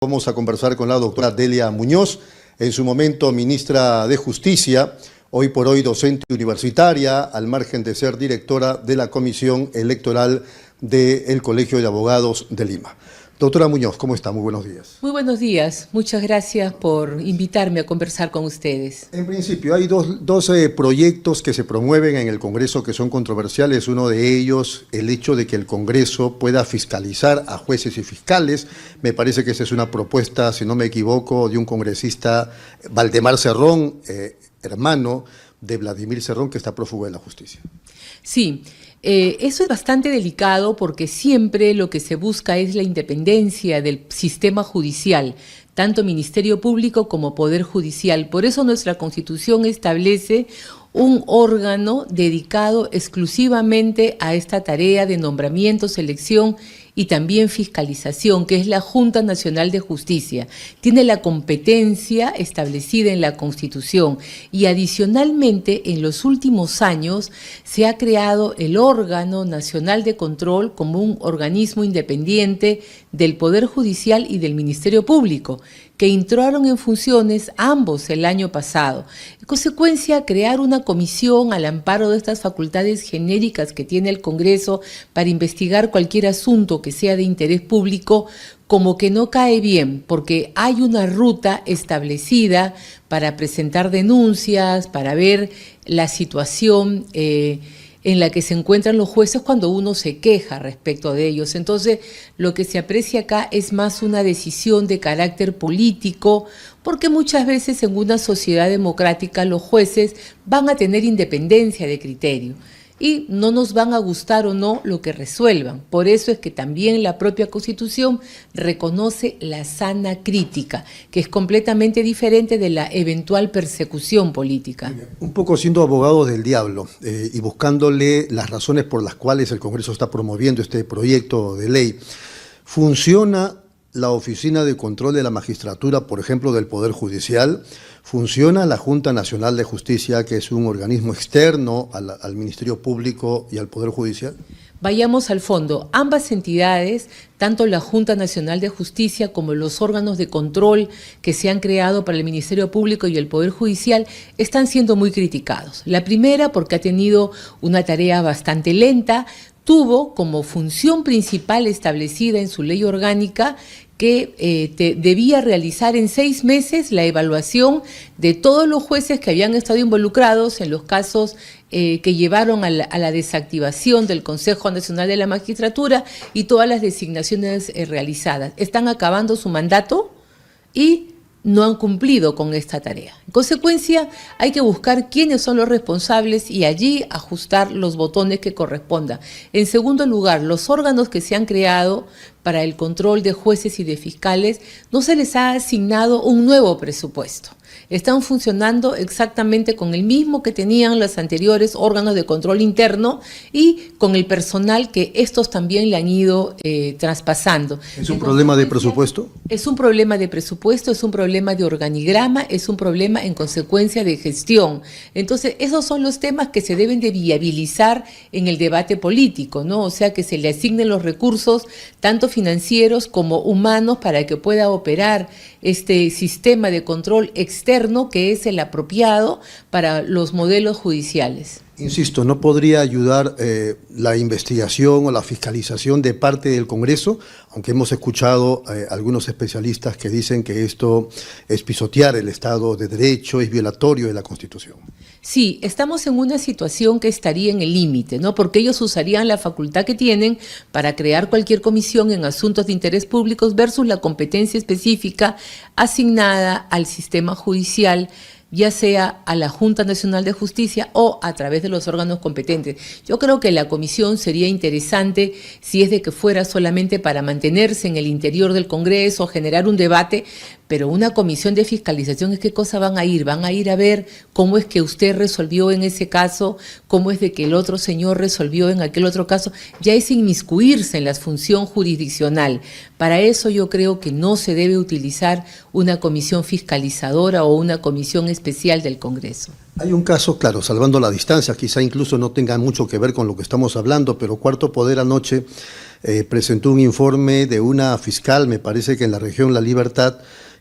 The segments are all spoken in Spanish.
Vamos a conversar con la doctora Delia Muñoz, en su momento ministra de Justicia, hoy por hoy docente universitaria, al margen de ser directora de la Comisión Electoral del Colegio de Abogados de Lima. Doctora Muñoz, ¿cómo está? Muy buenos días. Muy buenos días. Muchas gracias por invitarme a conversar con ustedes. En principio, hay dos proyectos que se promueven en el Congreso que son controversiales. Uno de ellos, el hecho de que el Congreso pueda fiscalizar a jueces y fiscales. Me parece que esa es una propuesta, si no me equivoco, de un congresista, Valdemar Cerrón, hermano de Vladimir Cerrón, que está prófugo de la justicia. Sí. Eso es bastante delicado porque siempre lo que se busca es la independencia del sistema judicial, tanto Ministerio Público como Poder Judicial. Por eso nuestra Constitución establece un órgano dedicado exclusivamente a esta tarea de nombramiento, selección y también fiscalización, que es la Junta Nacional de Justicia. Tiene la competencia establecida en la Constitución y adicionalmente en los últimos años se ha creado el órgano nacional de control como un organismo independiente del Poder Judicial y del Ministerio Público, que entraron en funciones ambos el año pasado. En consecuencia, crear una comisión al amparo de estas facultades genéricas que tiene el Congreso para investigar cualquier asunto que sea de interés público, como que no cae bien, porque hay una ruta establecida para presentar denuncias, para ver la situación en la que se encuentran los jueces cuando uno se queja respecto de ellos. Entonces, lo que se aprecia acá es más una decisión de carácter político, porque muchas veces en una sociedad democrática los jueces van a tener independencia de criterio y no nos van a gustar o no lo que resuelvan. Por eso es que también la propia Constitución reconoce la sana crítica, que es completamente diferente de la eventual persecución política. Un poco siendo abogado del diablo y buscándole las razones por las cuales el Congreso está promoviendo este proyecto de ley, ¿funciona la Oficina de Control de la Magistratura, por ejemplo, del Poder Judicial? ¿Funciona la Junta Nacional de Justicia, que es un organismo externo al Ministerio Público y al Poder Judicial? Vayamos al fondo. Ambas entidades, tanto la Junta Nacional de Justicia como los órganos de control que se han creado para el Ministerio Público y el Poder Judicial, están siendo muy criticados. La primera porque ha tenido una tarea bastante lenta, tuvo como función principal establecida en su ley orgánica que debía realizar en 6 meses la evaluación de todos los jueces que habían estado involucrados en los casos que llevaron a la desactivación del Consejo Nacional de la Magistratura y todas las designaciones realizadas. Están acabando su mandato y no han cumplido con esta tarea. En consecuencia, hay que buscar quiénes son los responsables y allí ajustar los botones que correspondan. En segundo lugar, los órganos que se han creado para el control de jueces y de fiscales, no se les ha asignado un nuevo presupuesto. Están funcionando exactamente con el mismo que tenían los anteriores órganos de control interno y con el personal que estos también le han ido traspasando. ¿Es un problema de presupuesto? Es un problema de presupuesto, es un problema de organigrama, es un problema en consecuencia de gestión. Entonces, esos son los temas que se deben de viabilizar en el debate político, ¿no? O sea, que se le asignen los recursos, tanto financieros como humanos, para que pueda operar este sistema de control externo que es el apropiado para los modelos judiciales. Insisto, ¿no podría ayudar la investigación o la fiscalización de parte del Congreso? Aunque hemos escuchado algunos especialistas que dicen que esto es pisotear el Estado de Derecho, es violatorio de la Constitución. Sí, estamos en una situación que estaría en el límite, ¿no? Porque ellos usarían la facultad que tienen para crear cualquier comisión en asuntos de interés público versus la competencia específica asignada al sistema judicial, ya sea a la Junta Nacional de Justicia o a través de los órganos competentes. Yo creo que la comisión sería interesante si es de que fuera solamente para mantenerse en el interior del Congreso, generar un debate, pero una comisión de fiscalización, ¿qué cosa van a ir? Van a ir a ver cómo es que usted resolvió en ese caso, cómo es de que el otro señor resolvió en aquel otro caso. Ya es inmiscuirse en la función jurisdiccional. Para eso yo creo que no se debe utilizar una comisión fiscalizadora o una comisión especial del Congreso. Hay un caso, claro, salvando la distancia, quizá incluso no tenga mucho que ver con lo que estamos hablando, pero Cuarto Poder anoche presentó un informe de una fiscal, me parece que en la región La Libertad,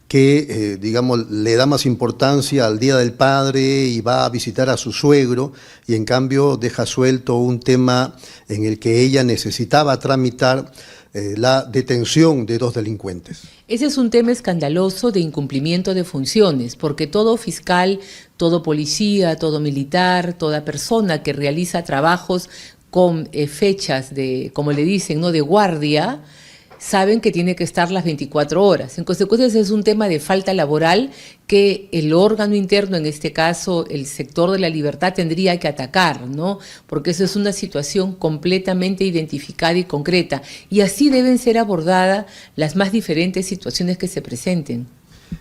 que, digamos, le da más importancia al Día del Padre y va a visitar a su suegro, y en cambio deja suelto un tema en el que ella necesitaba tramitar la detención de 2 delincuentes. Ese es un tema escandaloso de incumplimiento de funciones, porque todo fiscal, todo policía, todo militar, toda persona que realiza trabajos con fechas de, como le dicen, ¿no?, de guardia, saben que tiene que estar las 24 horas. En consecuencia, es un tema de falta laboral que el órgano interno, en este caso el sector de La Libertad, tendría que atacar, ¿no? Porque eso es una situación completamente identificada y concreta. Y así deben ser abordadas las más diferentes situaciones que se presenten.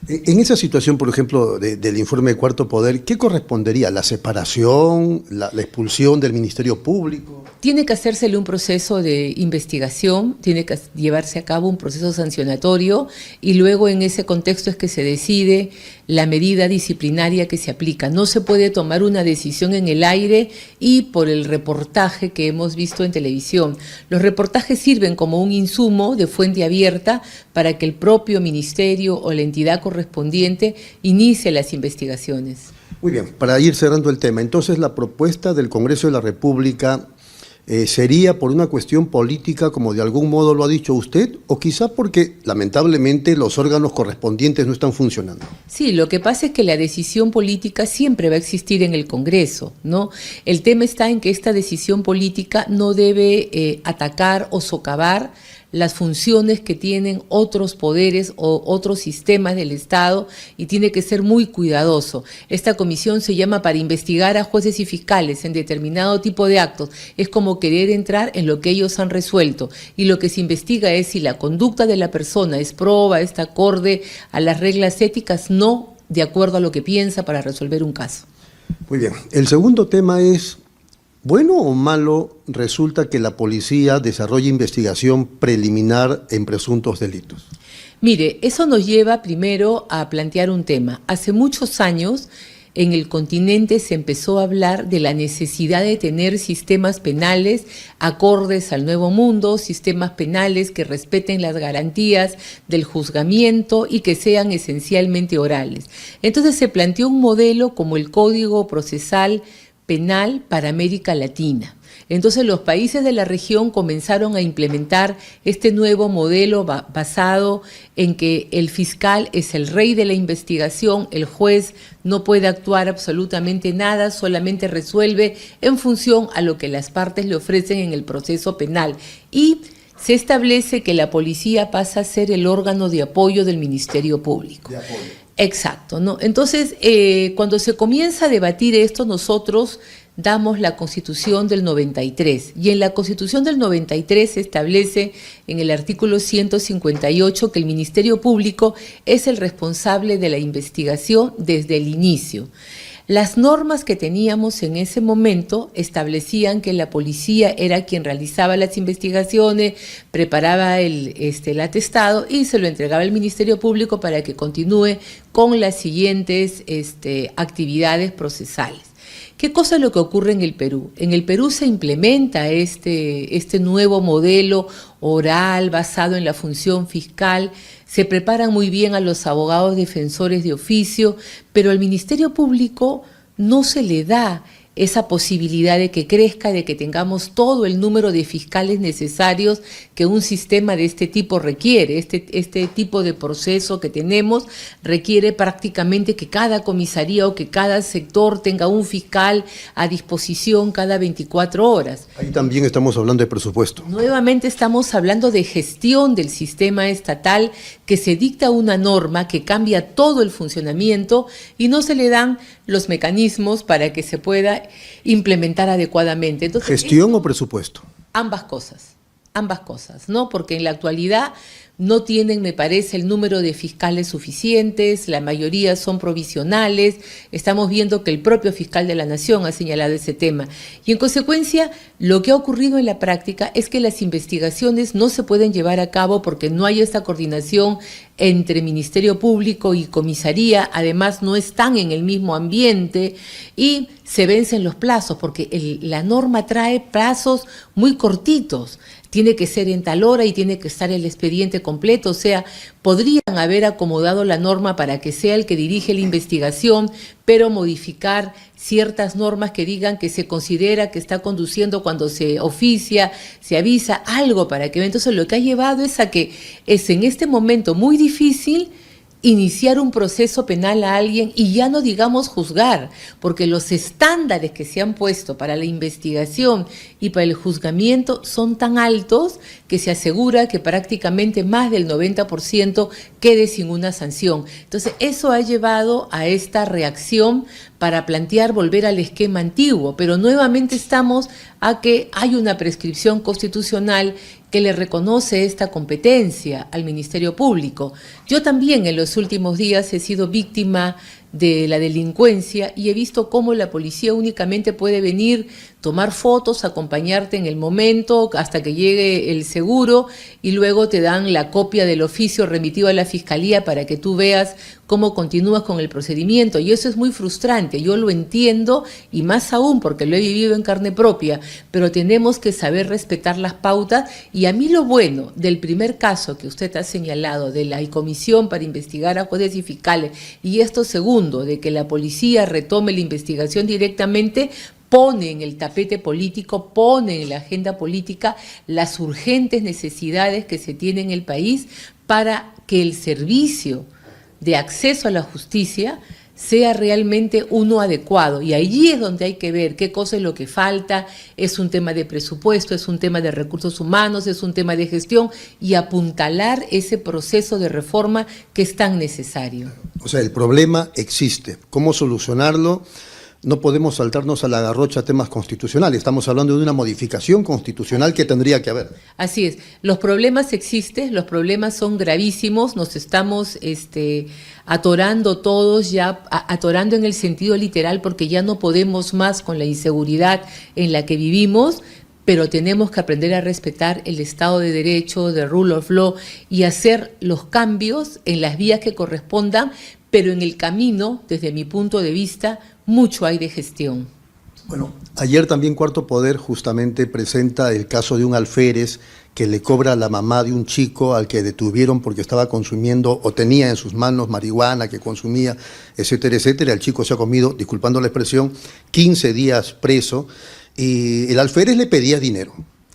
En esa situación, por ejemplo, del informe de Cuarto Poder, ¿qué correspondería? ¿La separación, la expulsión del Ministerio Público? Tiene que hacérsele un proceso de investigación, tiene que llevarse a cabo un proceso sancionatorio y luego en ese contexto es que se decide la medida disciplinaria que se aplica. No se puede tomar una decisión en el aire y por el reportaje que hemos visto en televisión. Los reportajes sirven como un insumo de fuente abierta para que el propio ministerio o la entidad correspondiente inicie las investigaciones. Muy bien, para ir cerrando el tema, entonces la propuesta del Congreso de la República ¿sería por una cuestión política, como de algún modo lo ha dicho usted, o quizá porque lamentablemente los órganos correspondientes no están funcionando? Sí, lo que pasa es que la decisión política siempre va a existir en el Congreso, ¿no? El tema está en que esta decisión política no debe atacar o socavar las funciones que tienen otros poderes o otros sistemas del Estado y tiene que ser muy cuidadoso. Esta comisión se llama para investigar a jueces y fiscales en determinado tipo de actos. Es como querer entrar en lo que ellos han resuelto y lo que se investiga es si la conducta de la persona es proba, está acorde a las reglas éticas, no de acuerdo a lo que piensa para resolver un caso. Muy bien. El segundo tema es: ¿bueno o malo resulta que la policía desarrolle investigación preliminar en presuntos delitos? Mire, eso nos lleva primero a plantear un tema. Hace muchos años en el continente se empezó a hablar de la necesidad de tener sistemas penales acordes al nuevo mundo, sistemas penales que respeten las garantías del juzgamiento y que sean esencialmente orales. Entonces se planteó un modelo como el Código Procesal Penal para América Latina. Entonces los países de la región comenzaron a implementar este nuevo modelo basado en que el fiscal es el rey de la investigación, el juez no puede actuar absolutamente nada, solamente resuelve en función a lo que las partes le ofrecen en el proceso penal. Y se establece que la policía pasa a ser el órgano de apoyo del Ministerio Público. De apoyo. Exacto, ¿no? Entonces, cuando se comienza a debatir esto, nosotros damos la Constitución del 93 y en la Constitución del 93 se establece en el artículo 158 que el Ministerio Público es el responsable de la investigación desde el inicio. Las normas que teníamos en ese momento establecían que la policía era quien realizaba las investigaciones, preparaba el atestado y se lo entregaba al Ministerio Público para que continúe con las siguientes actividades procesales. ¿Qué cosa es lo que ocurre en el Perú? En el Perú se implementa este nuevo modelo oral basado en la función fiscal, se preparan muy bien a los abogados defensores de oficio, pero al Ministerio Público no se le da esa posibilidad de que crezca, de que tengamos todo el número de fiscales necesarios que un sistema de este tipo requiere. Este tipo de proceso que tenemos requiere prácticamente que cada comisaría o que cada sector tenga un fiscal a disposición cada 24 horas. Ahí también estamos hablando de presupuesto. Nuevamente estamos hablando de gestión del sistema estatal, que se dicta una norma que cambia todo el funcionamiento y no se le dan los mecanismos para que se pueda implementar adecuadamente. Entonces, ¿gestión o presupuesto? Ambas cosas, ¿no? Porque en la actualidad no tienen, me parece, el número de fiscales suficientes, la mayoría son provisionales, estamos viendo que el propio fiscal de la Nación ha señalado ese tema. Y en consecuencia, lo que ha ocurrido en la práctica es que las investigaciones no se pueden llevar a cabo porque no hay esta coordinación entre Ministerio Público y Comisaría, además no están en el mismo ambiente y se vencen los plazos porque la norma trae plazos muy cortitos. Tiene que ser en tal hora y tiene que estar el expediente completo, o sea, podrían haber acomodado la norma para que sea el que dirige la investigación, pero modificar ciertas normas que digan que se considera que está conduciendo cuando se oficia, se avisa, algo para que... Entonces lo que ha llevado es a que es en este momento muy difícil iniciar un proceso penal a alguien y ya no digamos juzgar, porque los estándares que se han puesto para la investigación y para el juzgamiento son tan altos que se asegura que prácticamente más del 90% quede sin una sanción. Entonces eso ha llevado a esta reacción para plantear volver al esquema antiguo, pero nuevamente estamos a que hay una prescripción constitucional que le reconoce esta competencia al Ministerio Público. Yo también en los últimos días he sido víctima de la delincuencia y he visto cómo la policía únicamente puede venir, tomar fotos, acompañarte en el momento hasta que llegue el seguro y luego te dan la copia del oficio remitido a la Fiscalía para que tú veas cómo continúas con el procedimiento. Y eso es muy frustrante, yo lo entiendo y más aún porque lo he vivido en carne propia, pero tenemos que saber respetar las pautas y a mí lo bueno del primer caso que usted ha señalado de la comisión para investigar a jueces y fiscales y esto segundo, de que la policía retome la investigación directamente, pone en el tapete político, pone en la agenda política las urgentes necesidades que se tienen en el país para que el servicio de acceso a la justicia sea realmente uno adecuado. Y allí es donde hay que ver qué cosa es lo que falta, es un tema de presupuesto, es un tema de recursos humanos, es un tema de gestión y apuntalar ese proceso de reforma que es tan necesario. O sea, el problema existe. ¿Cómo solucionarlo? No podemos saltarnos a la garrocha temas constitucionales. Estamos hablando de una modificación constitucional que tendría que haber. Así es. Los problemas existen, los problemas son gravísimos. Nos estamos atorando todos ya, atorando en el sentido literal porque ya no podemos más con la inseguridad en la que vivimos, pero tenemos que aprender a respetar el Estado de Derecho, the rule of law y hacer los cambios en las vías que correspondan, pero en el camino, desde mi punto de vista, mucho hay de gestión. Bueno, ayer también Cuarto Poder justamente presenta el caso de un alférez que le cobra a la mamá de un chico al que detuvieron porque estaba consumiendo o tenía en sus manos marihuana que consumía, etcétera, etcétera. El chico se ha comido, disculpando la expresión, 15 días preso y el alférez le pedía dinero.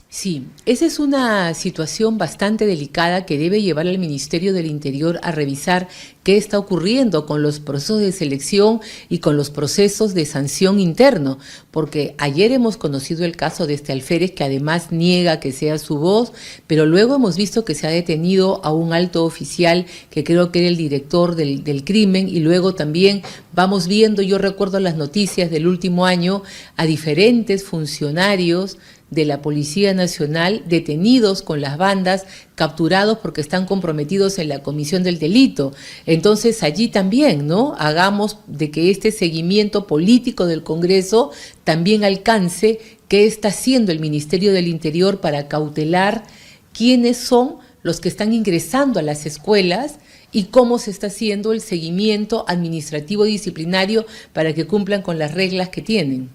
Sí, esa es una situación bastante delicada que debe llevar al Ministerio del Interior a revisar qué está ocurriendo con los procesos de selección y con los procesos de sanción interno, porque ayer hemos conocido el caso de este alférez que además niega que sea su voz, pero luego hemos visto que se ha detenido a un alto oficial que creo que era el director del crimen y luego también vamos viendo, yo recuerdo las noticias del último año, a diferentes funcionarios de la Policía Nacional detenidos con las bandas, capturados porque están comprometidos en la comisión del delito. Entonces allí también, ¿no? Hagamos de que este seguimiento político del Congreso también alcance qué está haciendo el Ministerio del Interior para cautelar quiénes son los que están ingresando a las escuelas y cómo se está haciendo el seguimiento administrativo disciplinario para que cumplan con las reglas que tienen.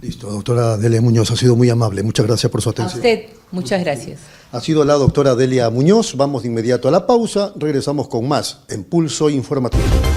Listo, doctora Delia Muñoz, ha sido muy amable. Muchas gracias por su atención. A usted, muchas gracias. Ha sido la doctora Delia Muñoz. Vamos de inmediato a la pausa. Regresamos con más en Pulso Informativo.